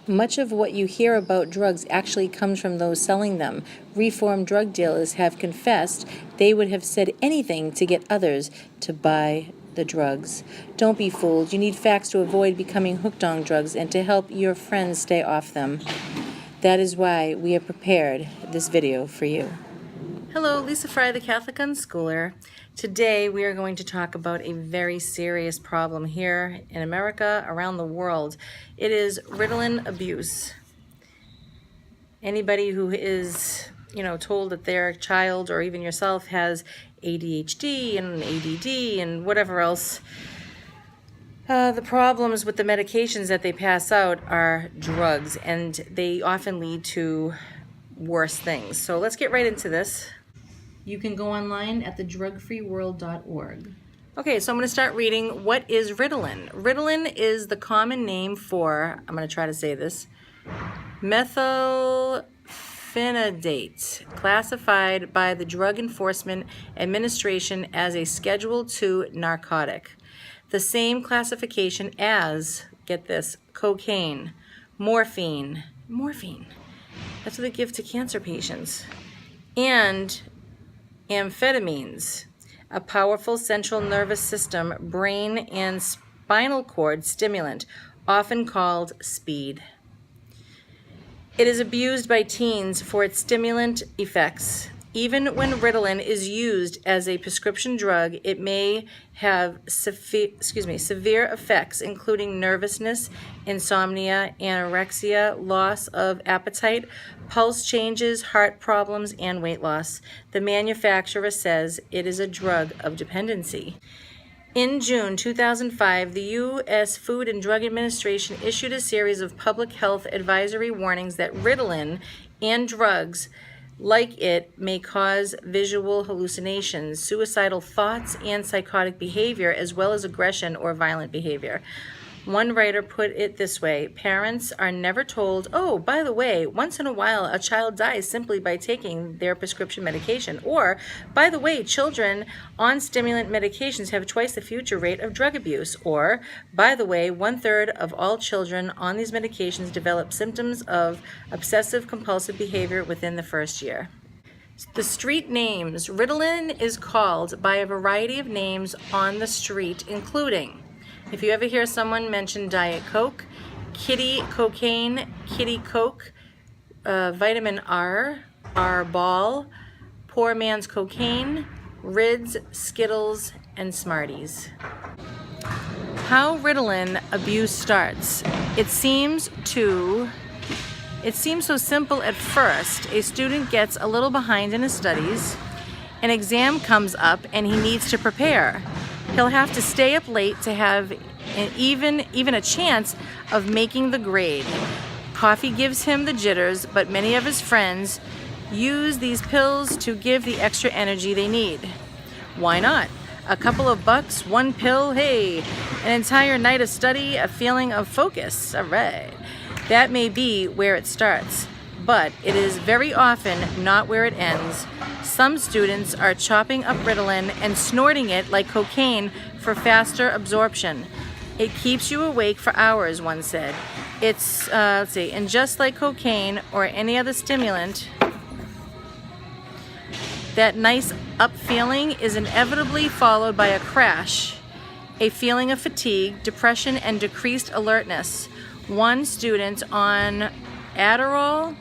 Much of what you hear about drugs actually comes from those selling them. Reformed drug dealers have confessed they would have said anything to get others to buy the drugs. Don't be fooled. You need facts to avoid becoming hooked on drugs and to help your friends stay off them. That is why we have prepared this video for you. Hello, Lisa Fry, the Catholic Unschooler. Today we are going to talk about a very serious problem here in America, around the world. It is Ritalin abuse. Anybody who is, told that their child or even yourself has ADHD and ADD and whatever else, the problems with the medications that they pass out are drugs, and they often lead to worse things. So let's get right into this. You can go online at thedrugfreeworld.org. Okay, so I'm going to start reading. What is Ritalin? Ritalin is the common name for, I'm going to try to say this, methylphenidate, classified by the Drug Enforcement Administration as a Schedule II narcotic. The same classification as, get this, cocaine, morphine, that's what they give to cancer patients, and amphetamines, a powerful central nervous system, brain, and spinal cord stimulant, often called speed. It is abused by teens for its stimulant effects. Even when Ritalin is used as a prescription drug, it may have severe effects, including nervousness, insomnia, anorexia, loss of appetite, pulse changes, heart problems, and weight loss. The manufacturer says it is a drug of dependency. In June 2005, the U.S. Food and Drug Administration issued a series of public health advisory warnings that Ritalin and drugs like it may cause visual hallucinations, suicidal thoughts, and psychotic behavior, as well as aggression or violent behavior. One writer put it this way: parents are never told, oh, by the way, once in a while a child dies simply by taking their prescription medication. Or, by the way, children on stimulant medications have twice the future rate of drug abuse. Or, by the way, 1/3 of all children on these medications develop symptoms of obsessive-compulsive behavior within the first year. The street names. Ritalin is called by a variety of names on the street, including, if you ever hear someone mention Diet Coke, Kitty Cocaine, Kitty Coke, Vitamin R, R-Ball, Poor Man's Cocaine, Rids, Skittles, and Smarties. How Ritalin abuse starts. It seems so simple at first. A student gets a little behind in his studies, an exam comes up, and he needs to prepare. He'll have to stay up late to have even a chance of making the grade. Coffee gives him the jitters, but many of his friends use these pills to give the extra energy they need. Why not? A couple of bucks, one pill, hey, an entire night of study, a feeling of focus, all right. That may be where it starts, but it is very often not where it ends. Some students are chopping up Ritalin and snorting it like cocaine for faster absorption. It keeps you awake for hours, one said. It's, and just like cocaine or any other stimulant, that nice up feeling is inevitably followed by a crash, a feeling of fatigue, depression, and decreased alertness. One student on Adderall,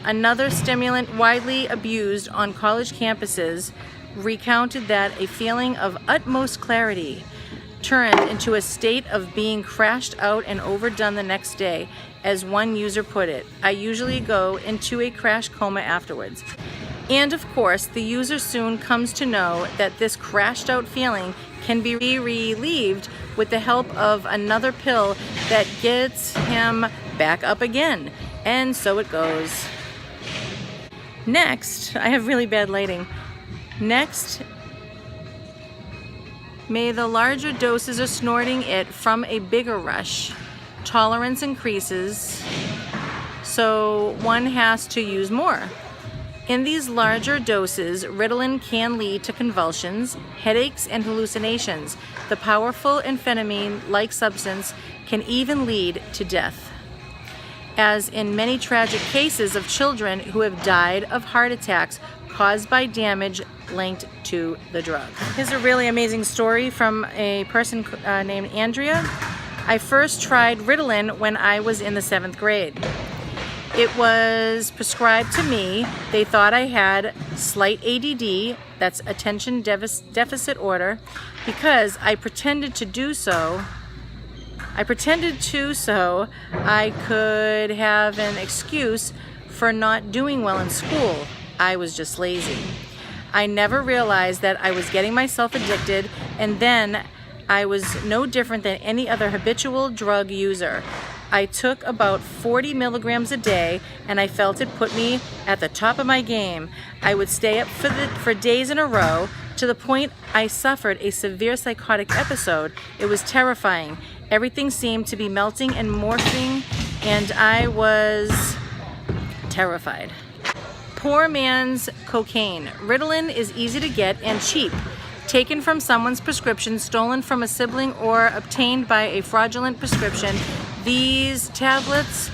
another stimulant widely abused on college campuses, recounted that a feeling of utmost clarity turned into a state of being crashed out and overdone the next day. As one user put it, I usually go into a crash coma afterwards. And of course, the user soon comes to know that this crashed out feeling can be relieved with the help of another pill that gets him back up again. And so it goes. Next, I have really bad lighting. Next, may the larger doses are snorting it from a bigger rush. Tolerance increases, so one has to use more. In these larger doses, Ritalin can lead to convulsions, headaches, and hallucinations. The powerful amphetamine-like substance can even lead to death. as in many tragic cases of children who have died of heart attacks caused by damage linked to the drug. Here's a really amazing story from a person named Andrea. I first tried Ritalin when I was in the 7th grade. It was prescribed to me. They thought I had slight ADD, that's attention deficit order, because I pretended so I could have an excuse for not doing well in school. I was just lazy. I never realized that I was getting myself addicted, and then I was no different than any other habitual drug user. I took about 40 milligrams a day, and I felt it put me at the top of my game. I would stay up for days in a row, to the point I suffered a severe psychotic episode. It was terrifying. Everything seemed to be melting and morphing, and I was terrified. Poor man's cocaine. Ritalin is easy to get and cheap. Taken from someone's prescription, stolen from a sibling, or obtained by a fraudulent prescription, these tablets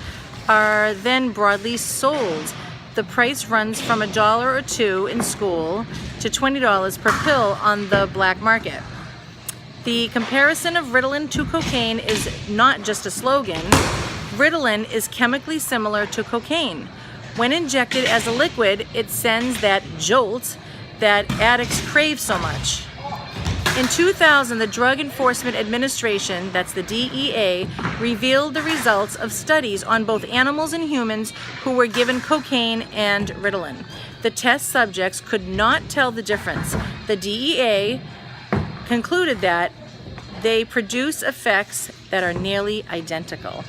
are then broadly sold. The price runs from $1 or $2 in school to $20 per pill on the black market. The comparison of Ritalin to cocaine is not just a slogan. Ritalin is chemically similar to cocaine. When injected as a liquid, it sends that jolt that addicts crave so much. In 2000, the Drug Enforcement Administration, that's the DEA, revealed the results of studies on both animals and humans who were given cocaine and Ritalin. The test subjects could not tell the difference. The DEA concluded that they produce effects that are nearly identical.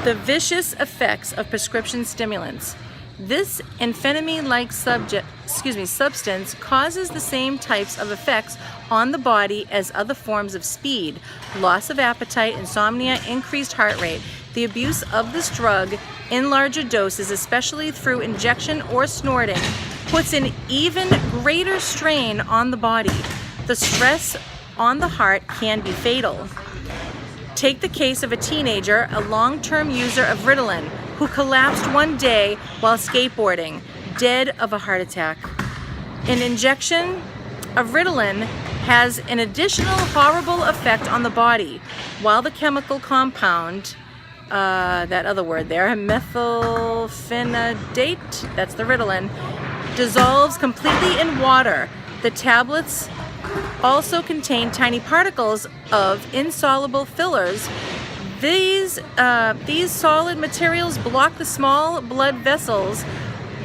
The vicious effects of prescription stimulants. This amphetamine-like substance causes the same types of effects on the body as other forms of speed, loss of appetite, insomnia, increased heart rate. The abuse of this drug in larger doses, especially through injection or snorting, puts an even greater strain on the body. The stress on the heart can be fatal. Take the case of a teenager, a long-term user of Ritalin, who collapsed one day while skateboarding, dead of a heart attack. An injection of Ritalin has an additional horrible effect on the body. While the chemical compound, that other word there, methylphenidate, that's the Ritalin, dissolves completely in water. The tablets also contain tiny particles of insoluble fillers. These solid materials block the small blood vessels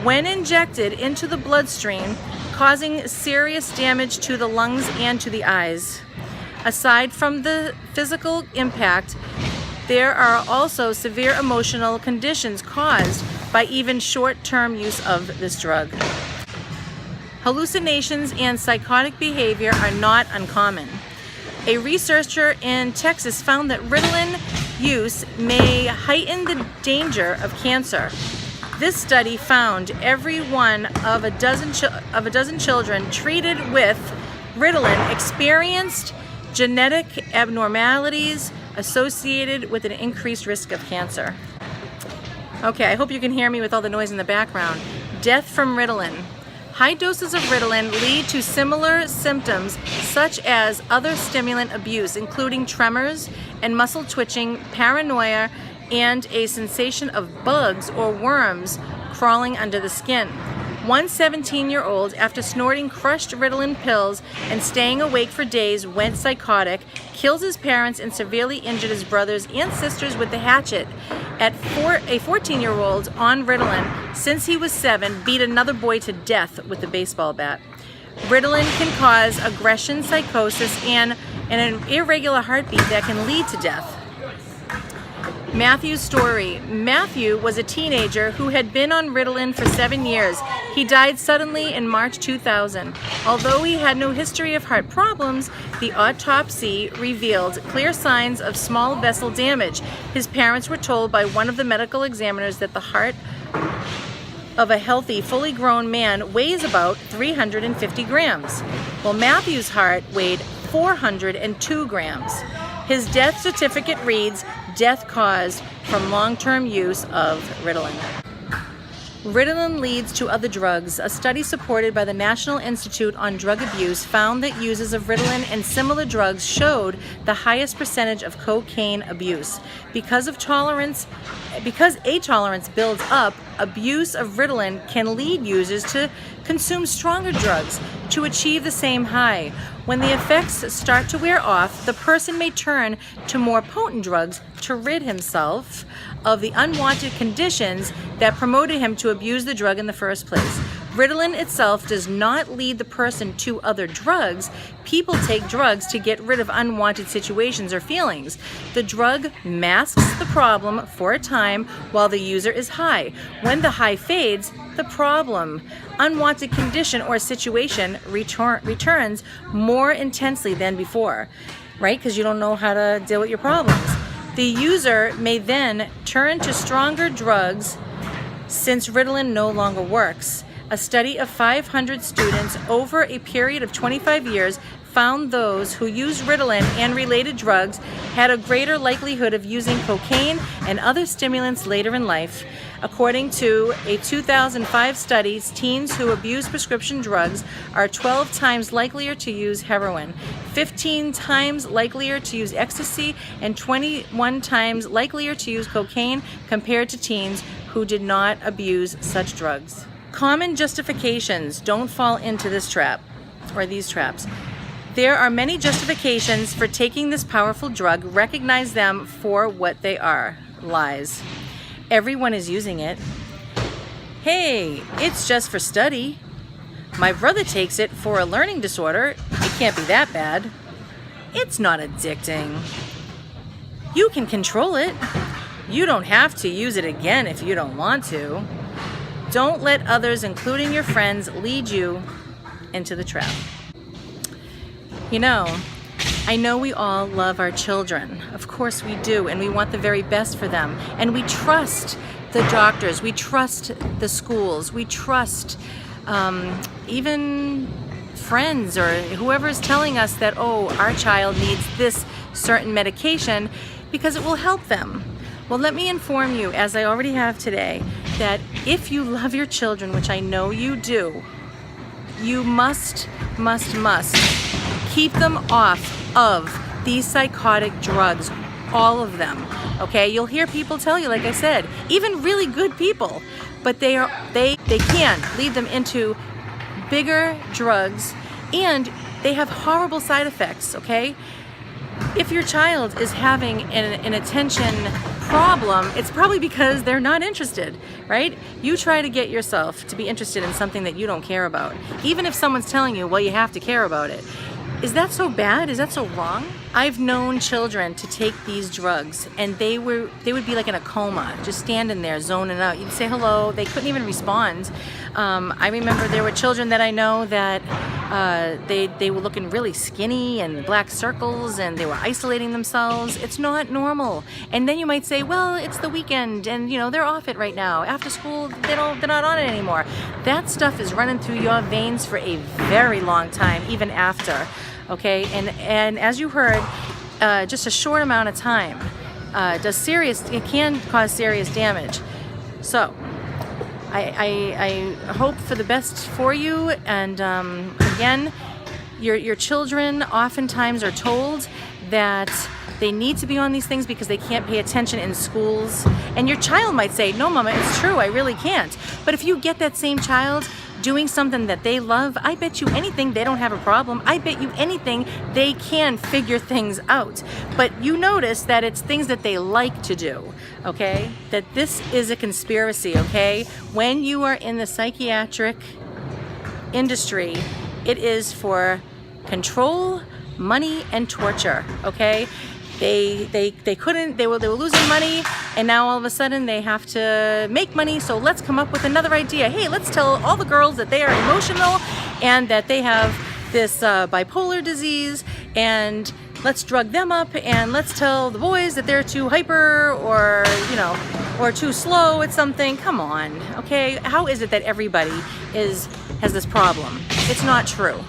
when injected into the bloodstream, causing serious damage to the lungs and to the eyes. Aside from the physical impact, there are also severe emotional conditions caused by even short-term use of this drug. Hallucinations and psychotic behavior are not uncommon. A researcher in Texas found that Ritalin use may heighten the danger of cancer. This study found every one of a dozen children treated with Ritalin experienced genetic abnormalities associated with an increased risk of cancer. Okay, I hope you can hear me with all the noise in the background. Death from Ritalin. High doses of Ritalin lead to similar symptoms such as other stimulant abuse, including tremors and muscle twitching, paranoia, and a sensation of bugs or worms crawling under the skin. One 17-year-old, after snorting crushed Ritalin pills and staying awake for days, went psychotic, killed his parents, and severely injured his brothers and sisters with the hatchet. A 14-year-old on Ritalin, since he was 7, beat another boy to death with a baseball bat. Ritalin can cause aggression, psychosis, and an irregular heartbeat that can lead to death. Matthew's story. Matthew was a teenager who had been on Ritalin for 7 years. He died suddenly in March 2000. Although he had no history of heart problems, the autopsy revealed clear signs of small vessel damage. His parents were told by one of the medical examiners that the heart of a healthy, fully grown man weighs about 350 grams. Well, Matthew's heart weighed 402 grams. His death certificate reads, death caused from long-term use of Ritalin. Ritalin leads to other drugs. A study supported by the National Institute on Drug Abuse found that users of Ritalin and similar drugs showed the highest percentage of cocaine abuse. Because a tolerance builds up, abuse of Ritalin can lead users to consume stronger drugs to achieve the same high. When the effects start to wear off, the person may turn to more potent drugs to rid himself of the unwanted conditions that promoted him to abuse the drug in the first place. Ritalin itself does not lead the person to other drugs. People take drugs to get rid of unwanted situations or feelings. The drug masks the problem for a time while the user is high. When the high fades, the problem, unwanted condition or situation returns more intensely than before, right? Because you don't know how to deal with your problems. The user may then turn to stronger drugs since Ritalin no longer works. A study of 500 students over a period of 25 years found those who used Ritalin and related drugs had a greater likelihood of using cocaine and other stimulants later in life. According to a 2005 study, teens who abuse prescription drugs are 12 times likelier to use heroin, 15 times likelier to use ecstasy, and 21 times likelier to use cocaine compared to teens who did not abuse such drugs. Common justifications. Don't fall into this trap or these traps. There are many justifications for taking this powerful drug. Recognize them for what they are. Lies. Everyone is using it. Hey, it's just for study. My brother takes it for a learning disorder. It can't be that bad. It's not addicting. You can control it. You don't have to use it again if you don't want to. Don't let others, including your friends, lead you into the trap. You know, I know we all love our children. Of course we do, and we want the very best for them. And we trust the doctors, we trust the schools, we trust even friends or whoever is telling us that, oh, our child needs this certain medication because it will help them. Well, let me inform you, as I already have today, that if you love your children, which I know you do, you must keep them off of these psychotic drugs, all of them, okay? You'll hear people tell you, like I said, even really good people, but they can lead them into bigger drugs, and they have horrible side effects, okay? If your child is having an attention problem, it's probably because they're not interested, right? You try to get yourself to be interested in something that you don't care about. Even if someone's telling you, well, you have to care about it. Is that so bad? Is that so wrong? I've known children to take these drugs and they would be like in a coma, just standing there zoning out. You'd say hello, they couldn't even respond. I remember there were children that I know that they were looking really skinny and black circles and they were isolating themselves. It's not normal. And then you might say, well, it's the weekend and you know they're off it right now. After school, they're not on it anymore. That stuff is running through your veins for a very long time, even after. Okay, and as you heard, just a short amount of time it can cause serious damage. So I hope for the best for you. And again, your children oftentimes are told that they need to be on these things because they can't pay attention in schools. And your child might say, no, Mama, it's true, I really can't. But if you get that same child doing something that they love, I bet you anything they don't have a problem. I bet you anything they can figure things out. But you notice that it's things that they like to do, okay? That this is a conspiracy, okay? When you are in the psychiatric industry, it is for control, money, and torture, okay? They were losing money, and now all of a sudden they have to make money, so let's come up with another idea. Hey, let's tell all the girls that they are emotional and that they have this bipolar disease, and let's drug them up, and let's tell the boys that they're too hyper or, you know, or too slow at something. Come on, okay? How is it that everybody has this problem? It's not true.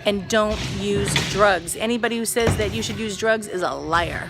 And don't use drugs. Anybody who says that you should use drugs is a liar.